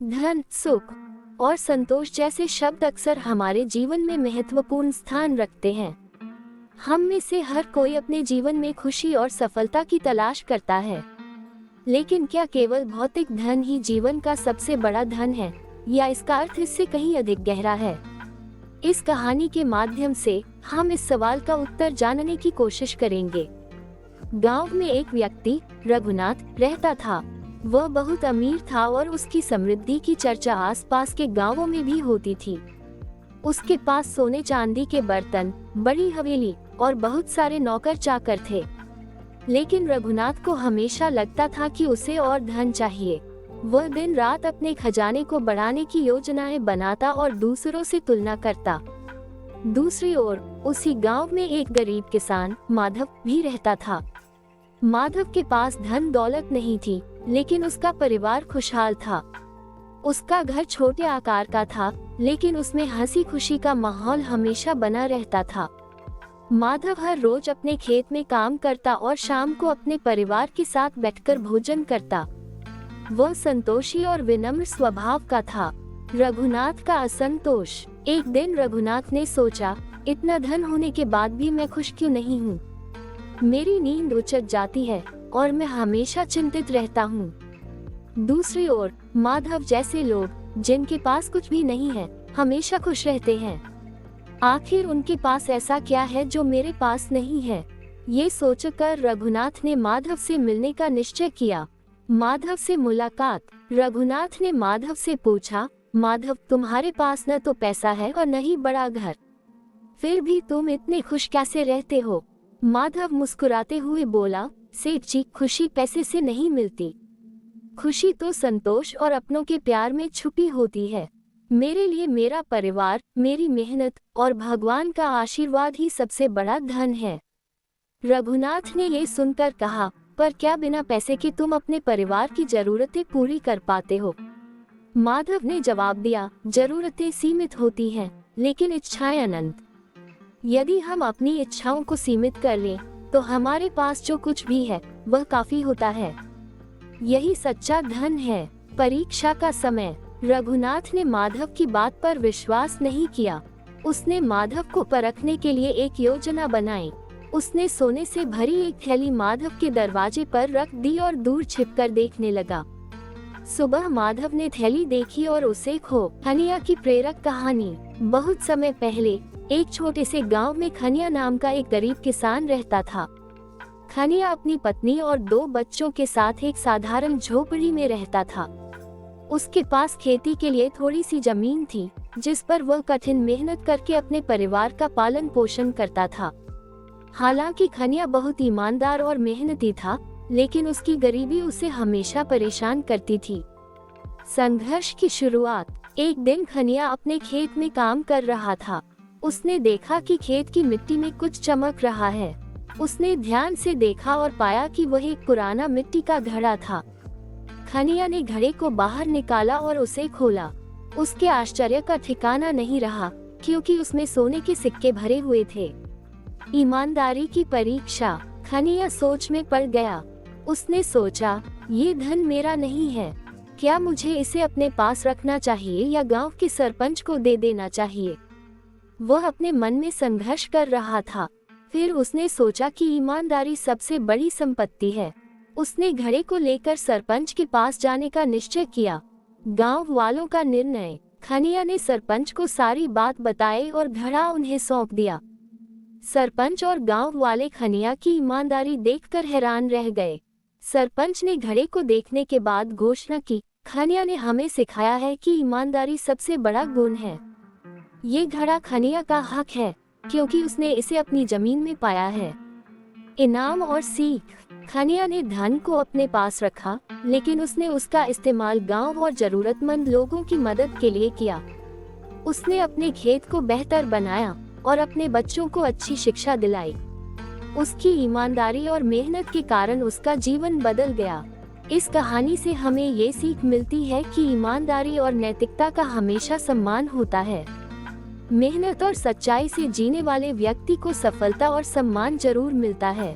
धन, सुख और संतोष जैसे शब्द अक्सर हमारे जीवन में महत्वपूर्ण स्थान रखते हैं। हम में से हर कोई अपने जीवन में खुशी और सफलता की तलाश करता है, लेकिन क्या केवल भौतिक धन ही जीवन का सबसे बड़ा धन है, या इसका अर्थ इससे कहीं अधिक गहरा है? इस कहानी के माध्यम से हम इस सवाल का उत्तर जानने की कोशिश करेंगे। गांव में एक व्यक्ति रघुनाथ रहता था। वह बहुत अमीर था और उसकी समृद्धि की चर्चा आसपास के गांवों में भी होती थी। उसके पास सोने चांदी के बर्तन, बड़ी हवेली और बहुत सारे नौकर चाकर थे। लेकिन रघुनाथ को हमेशा लगता था कि उसे और धन चाहिए। वह दिन रात अपने खजाने को बढ़ाने की योजनाएं बनाता और दूसरों से तुलना करता। दूसरी ओर उसी गांव में एक गरीब किसान माधव भी रहता था। माधव के पास धन दौलत नहीं थी, लेकिन उसका परिवार खुशहाल था। उसका घर छोटे आकार का था, लेकिन उसमें हंसी खुशी का माहौल हमेशा बना रहता था। माधव हर रोज अपने खेत में काम करता और शाम को अपने परिवार के साथ बैठकर भोजन करता। वह संतोषी और विनम्र स्वभाव का था। रघुनाथ का असंतोष। एक दिन रघुनाथ ने सोचा, इतना धन होने के बाद भी मैं खुश क्यों नहीं हूँ? मेरी नींद उचट जाती है और मैं हमेशा चिंतित रहता हूँ। दूसरी ओर माधव जैसे लोग जिनके पास कुछ भी नहीं है, हमेशा खुश रहते हैं। आखिर उनके पास ऐसा क्या है जो मेरे पास नहीं है? ये सोचकर रघुनाथ ने माधव से मिलने का निश्चय किया। माधव से मुलाकात। रघुनाथ ने माधव से पूछा, माधव, तुम्हारे पास न तो पैसा है और न ही बड़ा घर, फिर भी तुम इतने खुश कैसे रहते हो? माधव मुस्कुराते हुए बोला, सेठ जी, खुशी पैसे से नहीं मिलती। खुशी तो संतोष और अपनों के प्यार में छुपी होती है। मेरे लिए मेरा परिवार, मेरी मेहनत और भगवान का आशीर्वाद ही सबसे बड़ा धन है। रघुनाथ ने ये सुनकर कहा, पर क्या बिना पैसे के तुम अपने परिवार की जरूरतें पूरी कर पाते हो? माधव ने जवाब दिया, जरूरतें सीमित होती हैं, लेकिन इच्छाएं अनंत। यदि हम अपनी इच्छाओं को सीमित कर लें, तो हमारे पास जो कुछ भी है वह काफी होता है। यही सच्चा धन है। परीक्षा का समय। रघुनाथ ने माधव की बात पर विश्वास नहीं किया। उसने माधव को परखने के लिए एक योजना बनाई। उसने सोने से भरी एक थैली माधव के दरवाजे पर रख दी और दूर छिपकर देखने लगा। सुबह माधव ने थैली देखी और उसे खनिया की प्रेरक कहानी। बहुत समय पहले एक छोटे से गांव में खनिया नाम का एक गरीब किसान रहता था। खनिया अपनी पत्नी और 2 बच्चों के साथ एक साधारण झोपड़ी में रहता था। उसके पास खेती के लिए थोड़ी सी जमीन थी, जिस पर वह कठिन मेहनत करके अपने परिवार का पालन पोषण करता था। हालांकि खनिया बहुत ईमानदार और मेहनती था, लेकिन उसकी गरीबी उसे हमेशा परेशान करती थी। संघर्ष की शुरुआत। एक दिन खनिया अपने खेत में काम कर रहा था। उसने देखा कि खेत की मिट्टी में कुछ चमक रहा है। उसने ध्यान से देखा और पाया कि वह एक पुराना मिट्टी का घड़ा था। खनिया ने घड़े को बाहर निकाला और उसे खोला। उसके आश्चर्य का ठिकाना नहीं रहा, क्योंकि उसमें सोने के सिक्के भरे हुए थे। ईमानदारी की परीक्षा। खनिया सोच में पड़ गया। उसने सोचा, ये धन मेरा नहीं है। क्या मुझे इसे अपने पास रखना चाहिए या गांव के सरपंच को दे देना चाहिए? वह अपने मन में संघर्ष कर रहा था। फिर उसने सोचा कि ईमानदारी सबसे बड़ी संपत्ति है। उसने घड़े को लेकर सरपंच के पास जाने का निश्चय किया। गांव वालों का निर्णय। खनिया ने सरपंच को सारी बात बताई और घड़ा उन्हें सौंप दिया। सरपंच और गांव वाले खनिया की ईमानदारी देखकर हैरान रह गए। सरपंच ने घड़े को देखने के बाद घोषणा की, खनिया ने हमें सिखाया है कि ईमानदारी सबसे बड़ा गुण है। ये घड़ा खनिया का हक है, क्योंकि उसने इसे अपनी जमीन में पाया है। इनाम और सीख। खनिया ने धन को अपने पास रखा, लेकिन उसने उसका इस्तेमाल गांव और जरूरतमंद लोगों की मदद के लिए किया। उसने अपने खेत को बेहतर बनाया और अपने बच्चों को अच्छी शिक्षा दिलाई। उसकी ईमानदारी और मेहनत के कारण उसका जीवन बदल गया। इस कहानी से हमें ये सीख मिलती है कि ईमानदारी और नैतिकता का हमेशा सम्मान होता है। मेहनत और सच्चाई से जीने वाले व्यक्ति को सफलता और सम्मान जरूर मिलता है।